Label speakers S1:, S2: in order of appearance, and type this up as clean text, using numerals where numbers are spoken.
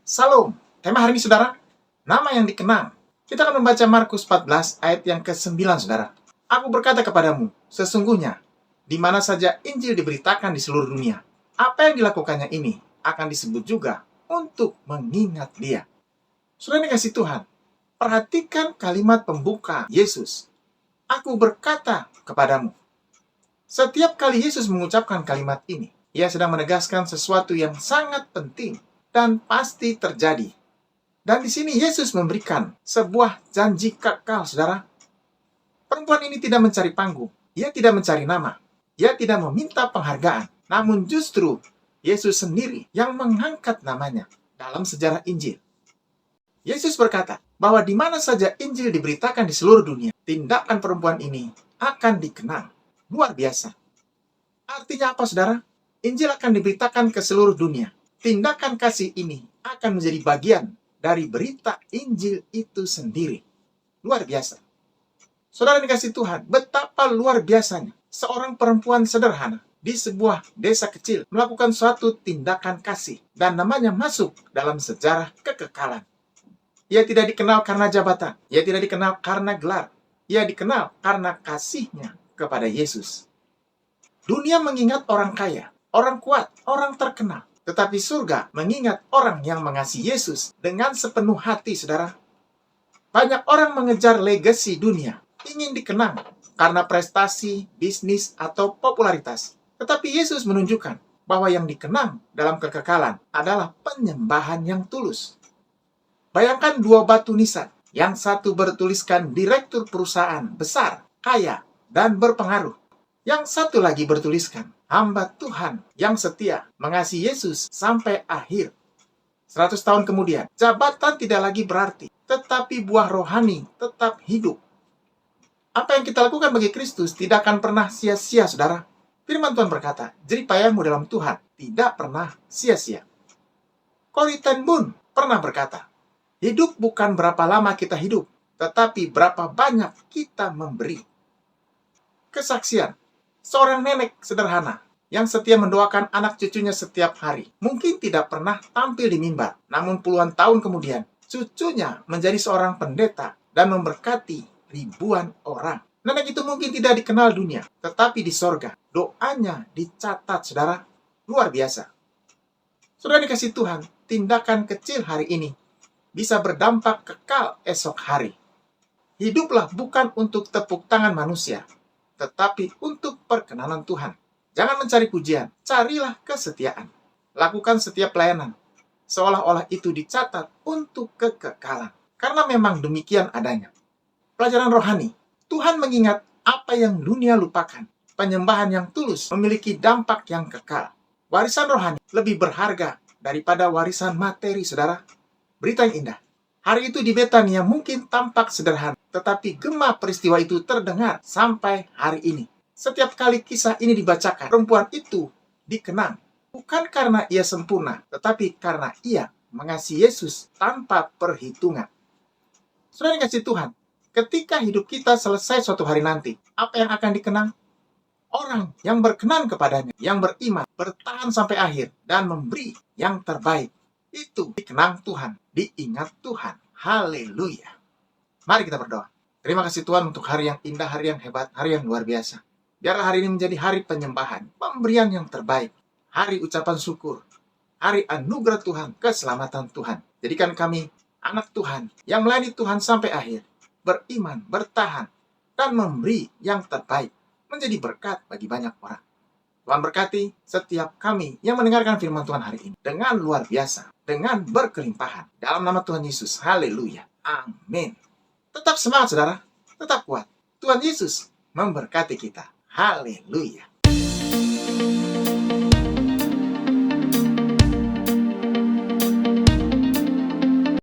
S1: Salam. Tema hari ini, saudara, nama yang dikenang. Kita akan membaca Markus 14 ayat yang ke-9, saudara. Aku berkata kepadamu, sesungguhnya, di mana saja Injil diberitakan di seluruh dunia, apa yang dilakukannya ini akan disebut juga untuk mengingat dia. Saudara dikasih Tuhan, perhatikan kalimat pembuka Yesus. Aku berkata kepadamu. Setiap kali Yesus mengucapkan kalimat ini, ia sedang menegaskan sesuatu yang sangat penting dan pasti terjadi. Dan di sini Yesus memberikan sebuah janji kekal, saudara. Perempuan ini tidak mencari panggung, ia tidak mencari nama, ia tidak meminta penghargaan, namun justru Yesus sendiri yang mengangkat namanya dalam sejarah Injil. Yesus berkata bahwa di mana saja Injil diberitakan di seluruh dunia, tindakan perempuan ini akan dikenang. Luar biasa. Artinya apa, saudara? Injil akan diberitakan ke seluruh dunia. Tindakan kasih ini akan menjadi bagian dari berita Injil itu sendiri. Luar biasa. Saudara dikasih Tuhan, betapa luar biasanya seorang perempuan sederhana di sebuah desa kecil melakukan suatu tindakan kasih dan namanya masuk dalam sejarah kekekalan. Ia tidak dikenal karena jabatan, ia tidak dikenal karena gelar, ia dikenal karena kasihnya kepada Yesus. Dunia mengingat orang kaya, orang kuat, orang terkenal. Tetapi surga mengingat orang yang mengasihi Yesus dengan sepenuh hati, saudara. Banyak orang mengejar legasi dunia, ingin dikenang karena prestasi, bisnis, atau popularitas. Tetapi Yesus menunjukkan bahwa yang dikenang dalam kekekalan adalah penyembahan yang tulus. Bayangkan dua batu nisan, yang satu bertuliskan direktur perusahaan besar, kaya, dan berpengaruh. Yang satu lagi bertuliskan, hamba Tuhan yang setia mengasihi Yesus sampai akhir. 100 tahun kemudian, jabatan tidak lagi berarti, tetapi buah rohani tetap hidup. Apa yang kita lakukan bagi Kristus tidak akan pernah sia-sia, saudara. Firman Tuhan berkata, jeripayamu dalam Tuhan tidak pernah sia-sia. Corrie ten Boom pernah berkata, hidup bukan berapa lama kita hidup, tetapi berapa banyak kita memberi. Kesaksian seorang nenek sederhana yang setia mendoakan anak cucunya setiap hari. Mungkin tidak pernah tampil di mimbar, namun puluhan tahun kemudian, cucunya menjadi seorang pendeta dan memberkati ribuan orang. Nenek itu mungkin tidak dikenal dunia, tetapi di sorga, doanya dicatat, saudara. Luar biasa. Saudara dikasih Tuhan, tindakan kecil hari ini bisa berdampak kekal esok hari. Hiduplah bukan untuk tepuk tangan manusia, tetapi untuk perkenanan Tuhan. Jangan mencari pujian, carilah kesetiaan. Lakukan setiap pelayanan, seolah-olah itu dicatat untuk kekekalan. Karena memang demikian adanya. Pelajaran rohani, Tuhan mengingat apa yang dunia lupakan. Penyembahan yang tulus memiliki dampak yang kekal. Warisan rohani lebih berharga daripada warisan materi, saudara. Berita yang indah. Hari itu di Betania mungkin tampak sederhana, tetapi gema peristiwa itu terdengar sampai hari ini. Setiap kali kisah ini dibacakan, perempuan itu dikenang. Bukan karena ia sempurna, tetapi karena ia mengasihi Yesus tanpa perhitungan. Saudara dikasih Tuhan, ketika hidup kita selesai suatu hari nanti, apa yang akan dikenang? Orang yang berkenan kepadanya, yang beriman, bertahan sampai akhir, dan memberi yang terbaik. Itu dikenang Tuhan, diingat Tuhan. Haleluya. Mari kita berdoa. Terima kasih Tuhan untuk hari yang indah, hari yang hebat, hari yang luar biasa. Biarlah hari ini menjadi hari penyembahan, pemberian yang terbaik, hari ucapan syukur, hari anugerah Tuhan, keselamatan Tuhan. Jadikan kami anak Tuhan yang melayani Tuhan sampai akhir, beriman, bertahan, dan memberi yang terbaik, menjadi berkat bagi banyak orang. Tuhan berkati setiap kami yang mendengarkan firman Tuhan hari ini dengan luar biasa, dengan berkelimpahan. Dalam nama Tuhan Yesus, haleluya, amin. Tetap semangat, saudara, tetap kuat. Tuhan Yesus memberkati kita, haleluya.